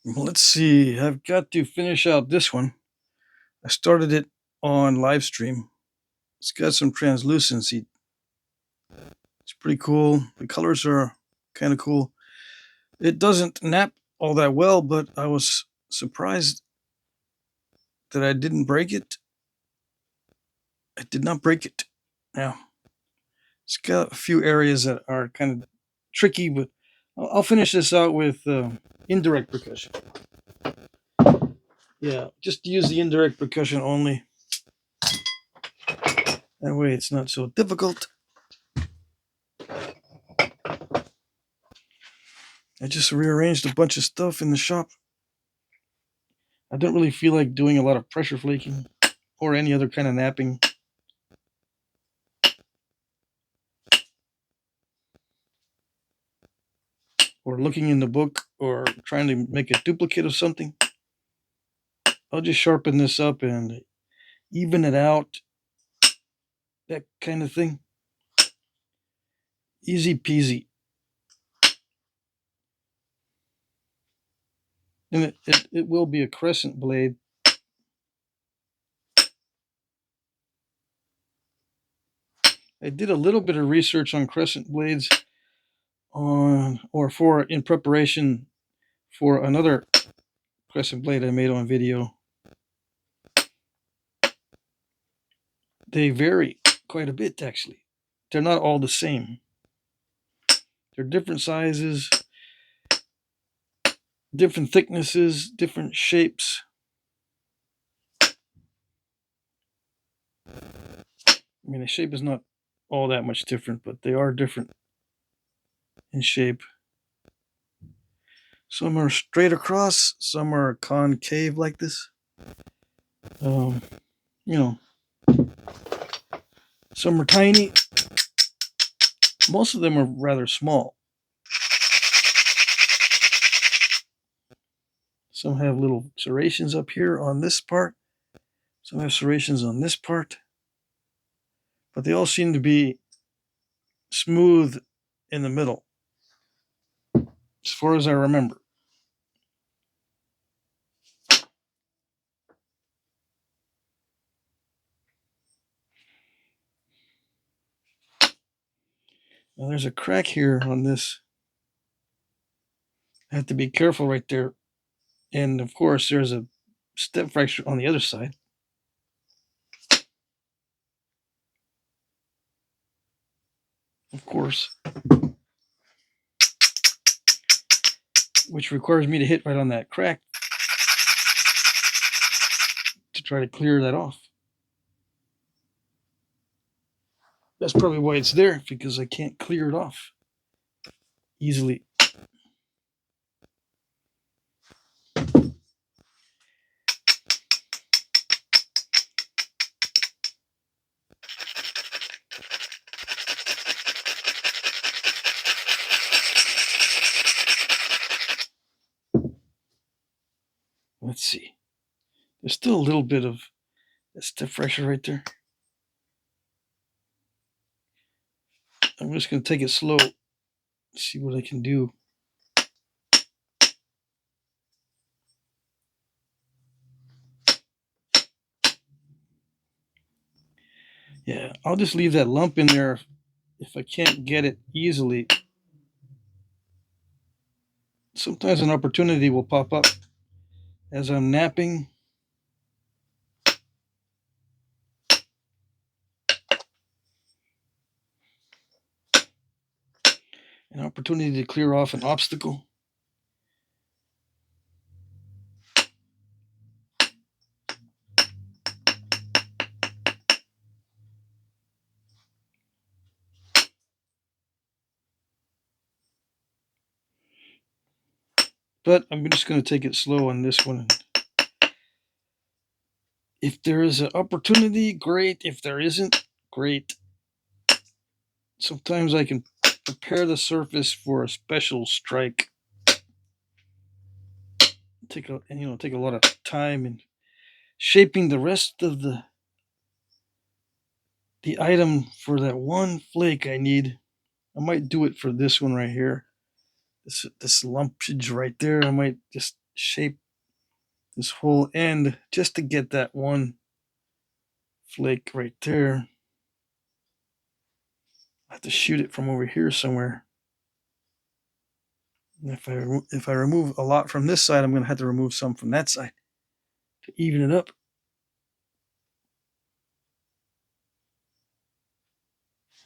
Well, let's see. I've got to finish out this one. I started it on live stream. It's got some translucency. It's pretty cool. The colors are kind of cool. It doesn't nap all that well, but I was surprised that I didn't break it. I did not break it. Now, it's got a few areas that are kind of tricky, but I'll finish this out with indirect percussion. Yeah, just use the indirect percussion only. That way it's not so difficult. I just rearranged a bunch of stuff in the shop. I don't really feel like doing a lot of pressure flaking or any other kind of napping. Or looking in the book or trying to make a duplicate of something. I'll just sharpen this up and even it out. That kind of thing. Easy peasy. And it will be a crescent blade. I did a little bit of research on crescent blades in preparation for another crescent blade I made on video. They vary quite a bit, actually. They're not all the same. They're different sizes, different thicknesses, different shapes. I mean, the shape is not all that much different, but they are different in shape. Some are straight across, some are concave like this. You know, some are tiny. Most of them are rather small. Some have little serrations up here on this part. Some have serrations on this part. But they all seem to be smooth in the middle, as far as I remember. Now there's a crack here on this. I have to be careful right there. And of course, there's a step fracture on the other side. Of course. Which requires me to hit right on that crack to try to clear that off. That's probably why it's there, because I can't clear it off easily. Let's see. There's still a little bit of step fracture right there. I'm just going to take it slow, see what I can do. Yeah, I'll just leave that lump in there if I can't get it easily. Sometimes an opportunity will pop up as I'm napping. An opportunity to clear off an obstacle. But I'm just going to take it slow on this one. If there is an opportunity, great. If there isn't, great. Sometimes I can prepare the surface for a special strike. Take a lot of time in shaping the rest of the item for that one flake I need. I might do it for this one right here. This lumpage right there. I might just shape this whole end just to get that one flake right there. I have to shoot it from over here somewhere. And if I remove a lot from this side, I'm going to have to remove some from that side to even it up.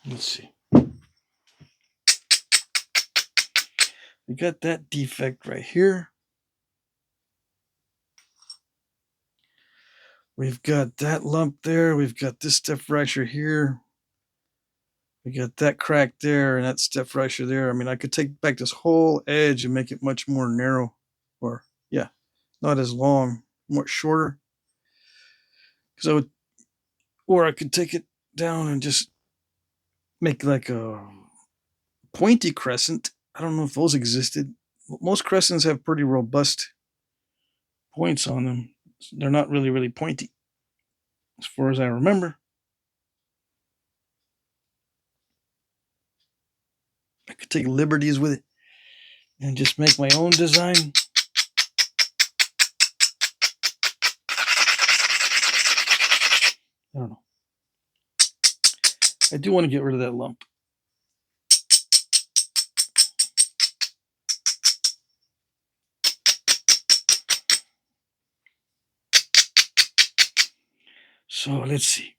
Let's see. We got that defect right here. We've got that lump there. We've got this step fracture here. We got that crack there and that step fracture there. I mean, I could take back this whole edge and make it much more narrow, or yeah, not as long, much shorter. Because I would, or I could take it down and just make like a pointy crescent. I don't know if those existed. Most crescents have pretty robust points on them. They're not really pointy, as far as I remember. I could take liberties with it and just make my own design. I don't know. I do want to get rid of that lump. So let's see.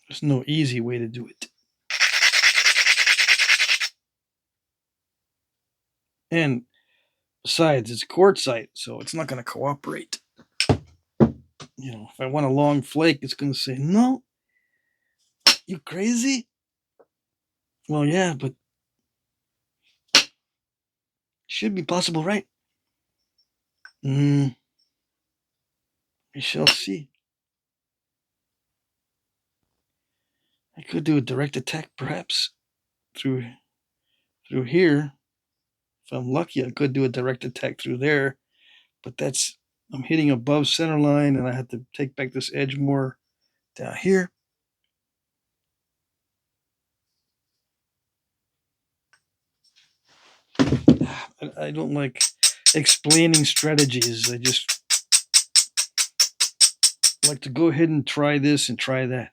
There's no easy way to do it. And besides, it's quartzite, so it's not going to cooperate. You know, if I want a long flake, it's going to say, no, you crazy? Well, yeah, but should be possible, right? We shall see. I could do a direct attack, perhaps, through here. If I'm lucky, I could do a direct attack through there, but that's, I'm hitting above center line, and I have to take back this edge more down here. I don't like explaining strategies. I just like to go ahead and try this and try that,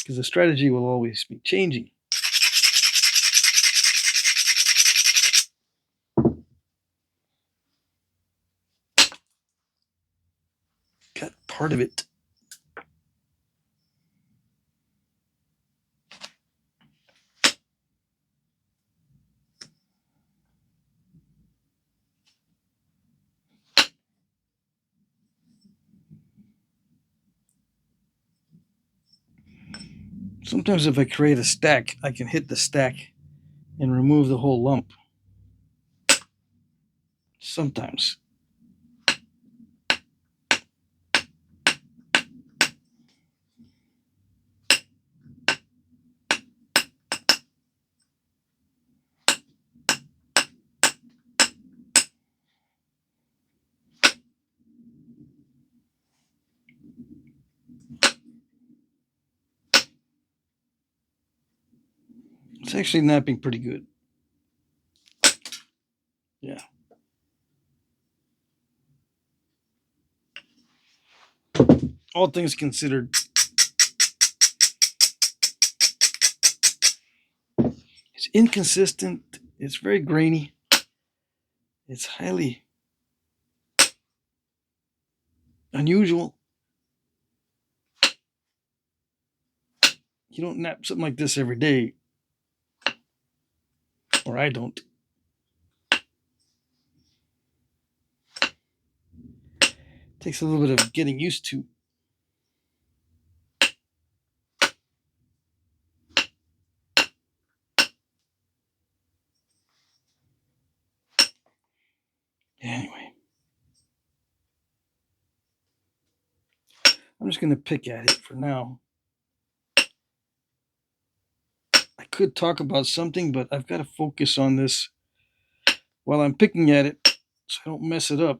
because the strategy will always be changing. Got part of it. Sometimes if I create a stack, I can hit the stack and remove the whole lump. Sometimes. It's actually napping pretty good. Yeah. All things considered, it's inconsistent. It's very grainy. It's highly unusual. You don't nap something like this every day. Or I don't. Takes a little bit of getting used to. Anyway, I'm just going to pick at it for now. I could talk about something, but I've got to focus on this while I'm picking at it so I don't mess it up.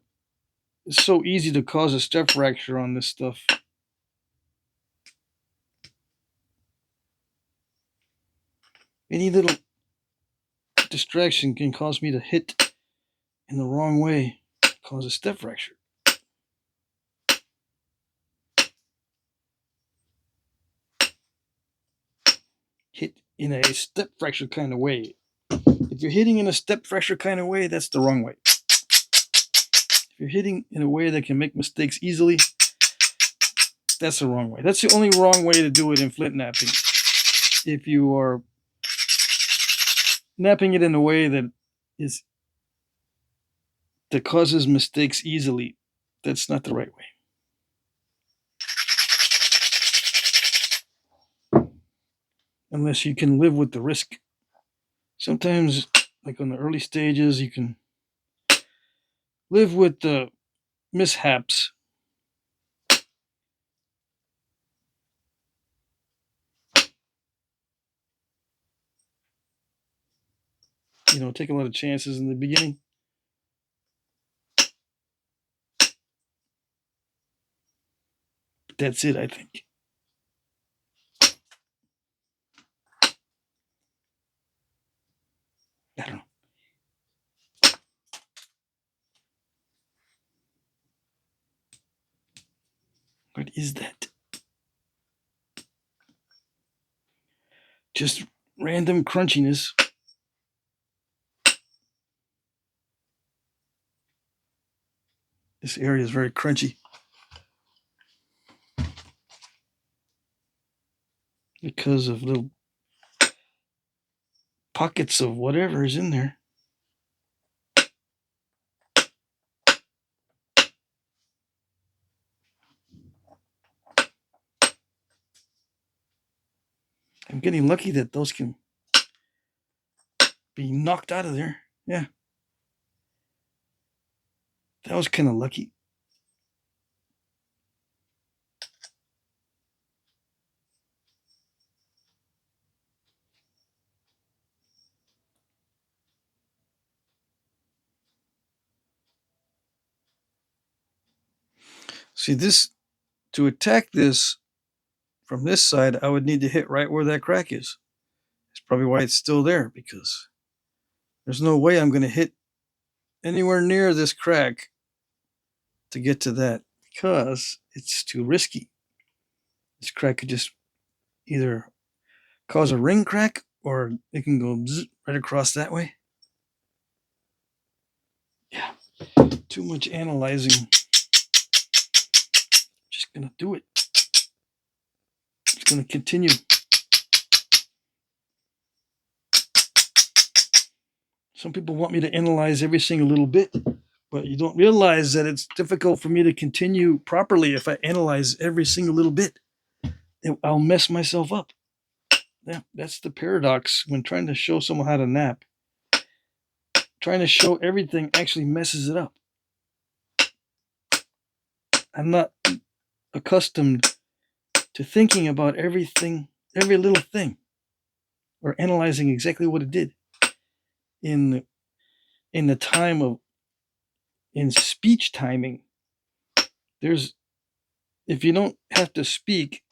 It's so easy to cause a step fracture on this stuff. Any little distraction can cause me to hit in the wrong way, cause a step fracture. Hit in a step fracture kind of way. If you're hitting in a step fracture kind of way, that's the wrong way. If you're hitting in a way that can make mistakes easily, that's the wrong way. That's the only wrong way to do it in flint knapping. If you are knapping it in a way that causes mistakes easily, that's not the right way. Unless you can live with the risk. Sometimes, like on the early stages, you can live with the mishaps. You know, take a lot of chances in the beginning. But that's it, I think. I don't know. What is that? Just random crunchiness. This area is very crunchy. Because of little pockets of whatever is in there. I'm getting lucky that those can be knocked out of there. Yeah. That was kind of lucky. See, this, to attack this from this side, I would need to hit right where that crack is. That's probably why it's still there, because there's no way I'm going to hit anywhere near this crack to get to that, because it's too risky. This crack could just either cause a ring crack or it can go right across that way. Yeah, too much analyzing. Just going to do it. It's going to continue. Some people want me to analyze every single little bit, but you don't realize that it's difficult for me to continue properly if I analyze every single little bit. I'll mess myself up. Yeah, that's the paradox when trying to show someone how to knap. Trying to show everything actually messes it up. I'm not accustomed to thinking about everything, every little thing, or analyzing exactly what it did in the time of, in speech timing. If you don't have to speak,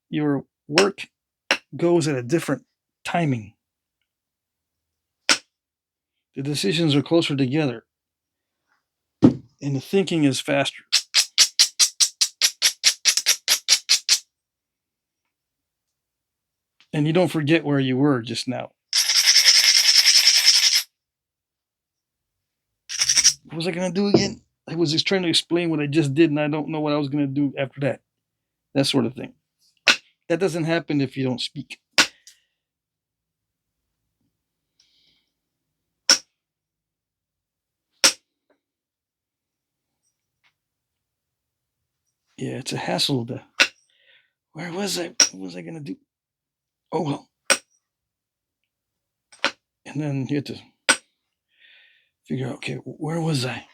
your work goes at a different timing. The decisions are closer together, and the thinking is faster. And you don't forget where you were just now. What was I going to do again? I was just trying to explain what I just did, and I don't know what I was going to do after that. That sort of thing. That doesn't happen if you don't speak. Yeah, it's a hassle to... Where was I? What was I going to do? Oh, well. And then you have to figure out, okay, where was I?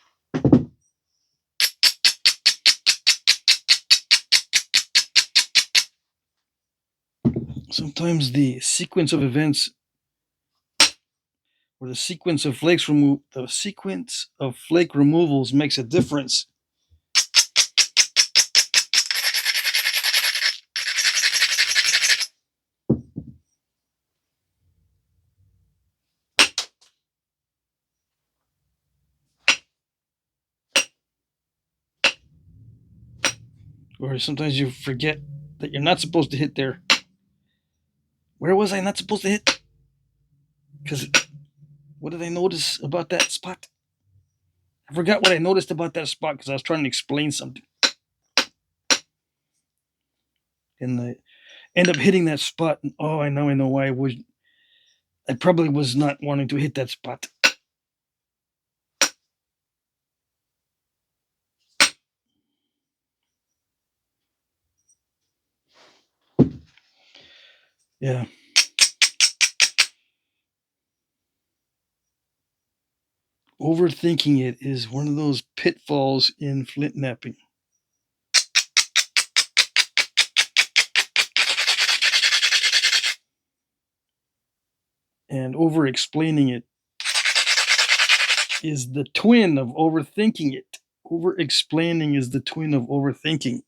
Sometimes the sequence of events or the sequence of flake removals makes a difference. Or sometimes you forget that you're not supposed to hit there. Where was I not supposed to hit? Because what did I notice about that spot? I forgot what I noticed about that spot because I was trying to explain something. And I end up hitting that spot. And oh, I know why I probably was not wanting to hit that spot. Yeah. Overthinking it is one of those pitfalls in Flintknapping. And over explaining it is the twin of overthinking it. Over explaining is the twin of overthinking.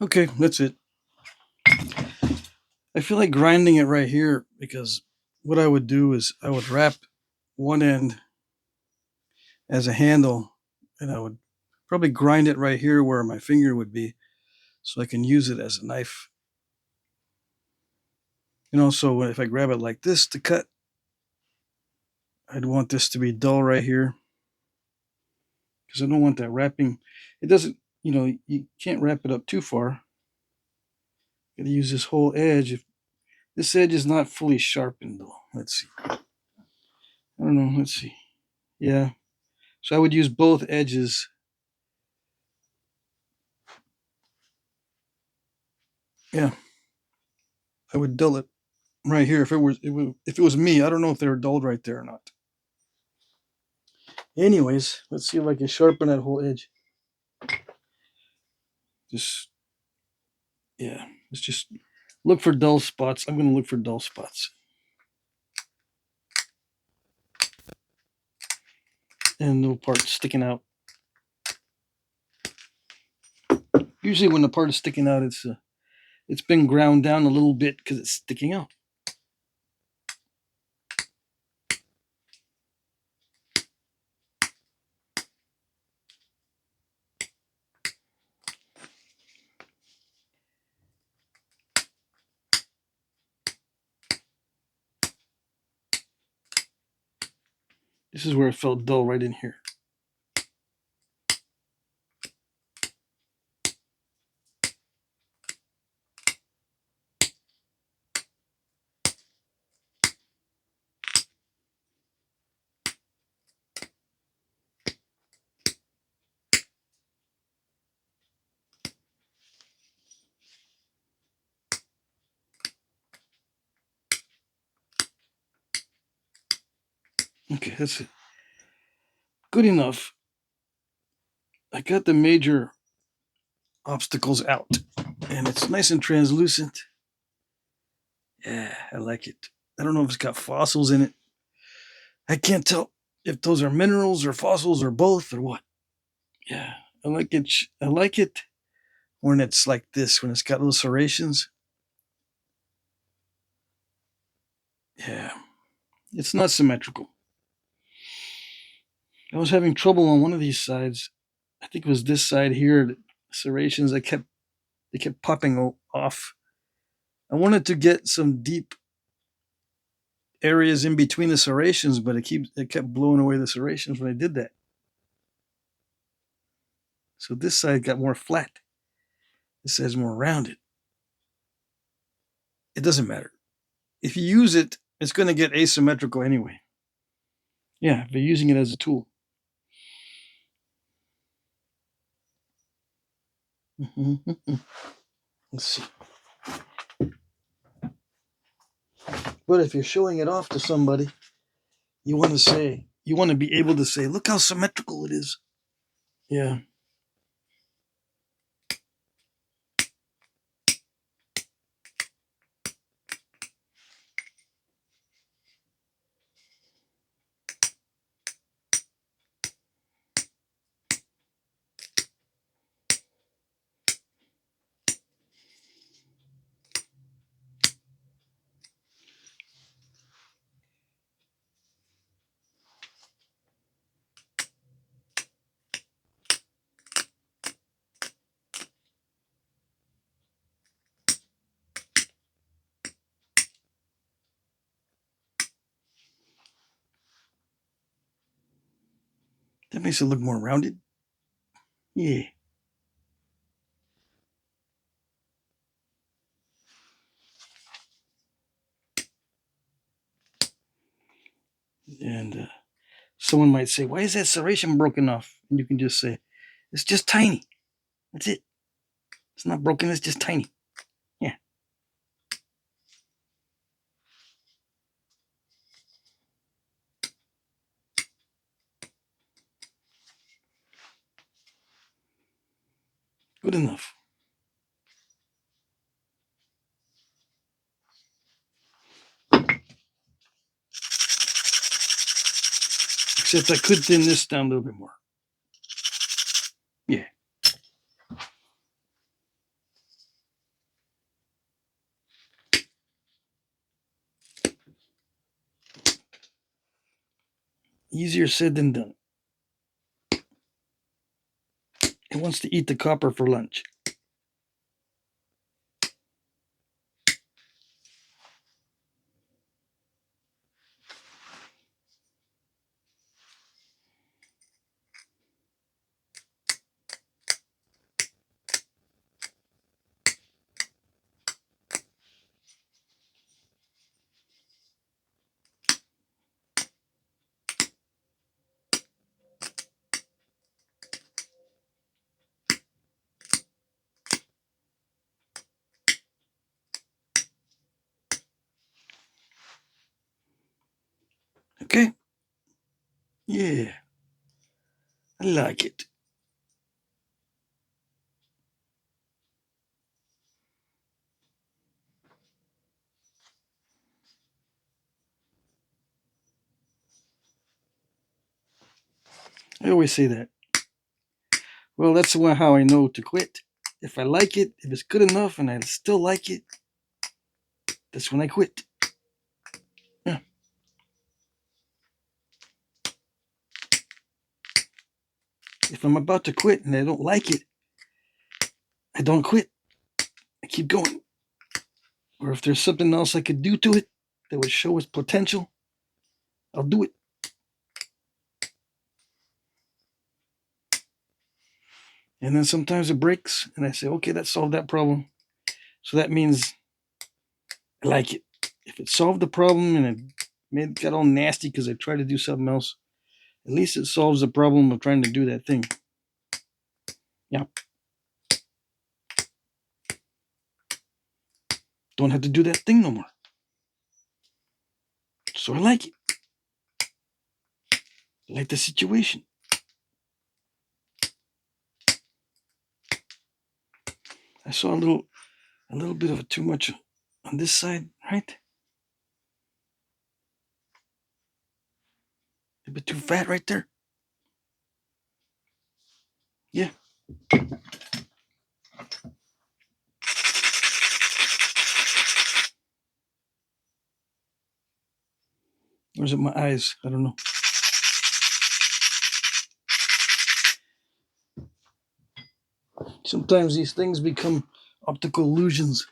Okay, that's it. I feel like grinding it right here because what I would do is I would wrap one end as a handle and I would probably grind it right here where my finger would be so I can use it as a knife. So if I grab it like this to cut, I'd want this to be dull right here because I don't want that wrapping. It doesn't, you can't wrap it up too far. Got to use this whole edge. If this edge is not fully sharpened though, let's see. I don't know. Let's see. Yeah. So I would use both edges. Yeah. I would dull it right here if it was me. I don't know if they were dulled right there or not. Anyways, let's see if I can sharpen that whole edge. Just let's just look for dull spots. I'm going to look for dull spots. And no part sticking out. Usually when the part is sticking out, it's been ground down a little bit because it's sticking out. This is where it felt dull, right in here. Okay, that's it. Good enough. I got the major obstacles out, and it's nice and translucent. Yeah, I like it. I don't know if it's got fossils in it. I can't tell if those are minerals or fossils or both or what. Yeah, I like it. I like it when it's like this, when it's got little serrations. Yeah, it's not symmetrical. I was having trouble on one of these sides. I think it was this side here. The serrations, they kept popping off. I wanted to get some deep areas in between the serrations, but it kept blowing away the serrations when I did that. So this side got more flat. This side's more rounded. It doesn't matter. If you use it, it's going to get asymmetrical anyway. Yeah, if you're using it as a tool. Let's see. But if you're showing it off to somebody, you want to be able to say, look how symmetrical it is. Yeah. That makes it look more rounded. Yeah. And someone might say, why is that serration broken off? And you can just say, it's just tiny. That's it. It's not broken, it's just tiny. Yeah. Good enough. Except I could thin this down a little bit more. Yeah. Easier said than done. It wants to eat the copper for lunch. Okay. Yeah. I like it. I always say that. Well, that's how I know to quit. If I like it, if it's good enough and I still like it, that's when I quit. Yeah. If I'm about to quit and I don't like it, I don't quit. I keep going. Or if there's something else I could do to it that would show its potential, I'll do it. And then sometimes it breaks and I say, okay, that solved that problem. So that means I like it. If it solved the problem and it got all nasty because I tried to do something else, at least it solves the problem of trying to do that thing. Yeah. Don't have to do that thing no more. So I like it. I like the situation. I saw a little bit of too much on this side, right? A bit too fat right there. Yeah. Or is it my eyes? I don't know. Sometimes these things become optical illusions.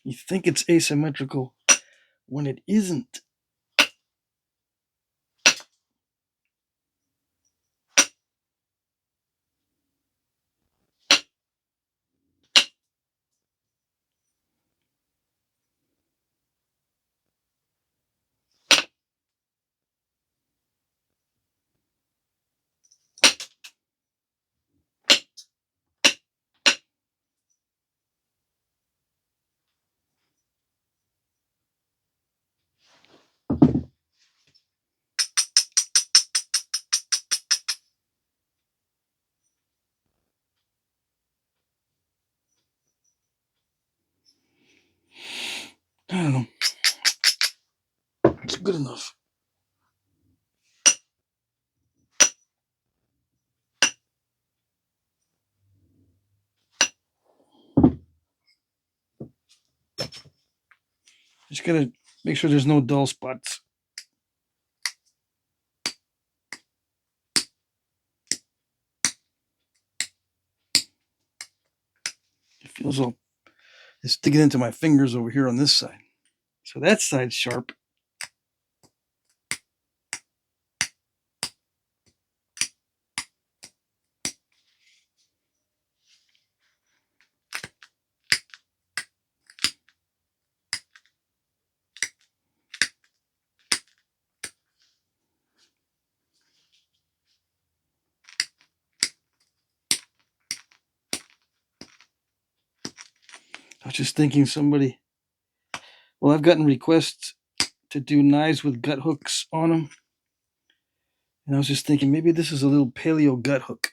You think it's asymmetrical when it isn't. I don't know. It's good enough. Just gotta make sure there's no dull spots. It feels all, it's sticking into my fingers over here on this side. So that side's sharp. I was just thinking well, I've gotten requests to do knives with gut hooks on them. And I was just thinking maybe this is a little paleo gut hook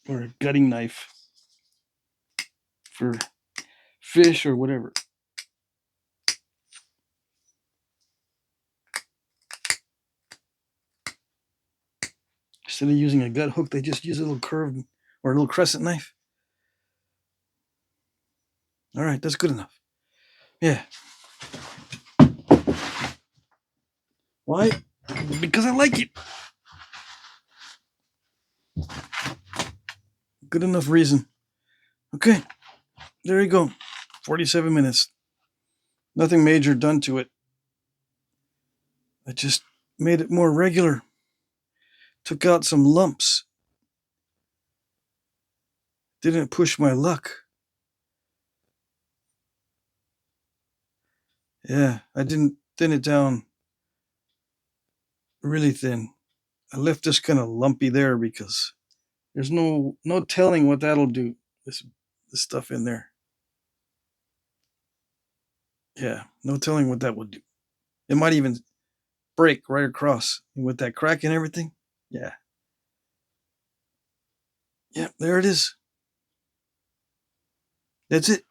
or a gutting knife for fish or whatever. Instead of using a gut hook, they just use a little curved or a little crescent knife. All right, that's good enough. Yeah. Why? Because I like it. Good enough reason. Okay, there you go. 47 minutes. Nothing major done to it. I just made it more regular. Took out some lumps. Didn't push my luck. Yeah, I didn't thin it down really thin. I left this kind of lumpy there because there's no telling what that'll do. This stuff in there. Yeah, no telling what that would do. It might even break right across with that crack and everything. Yeah. Yeah, there it is. That's it.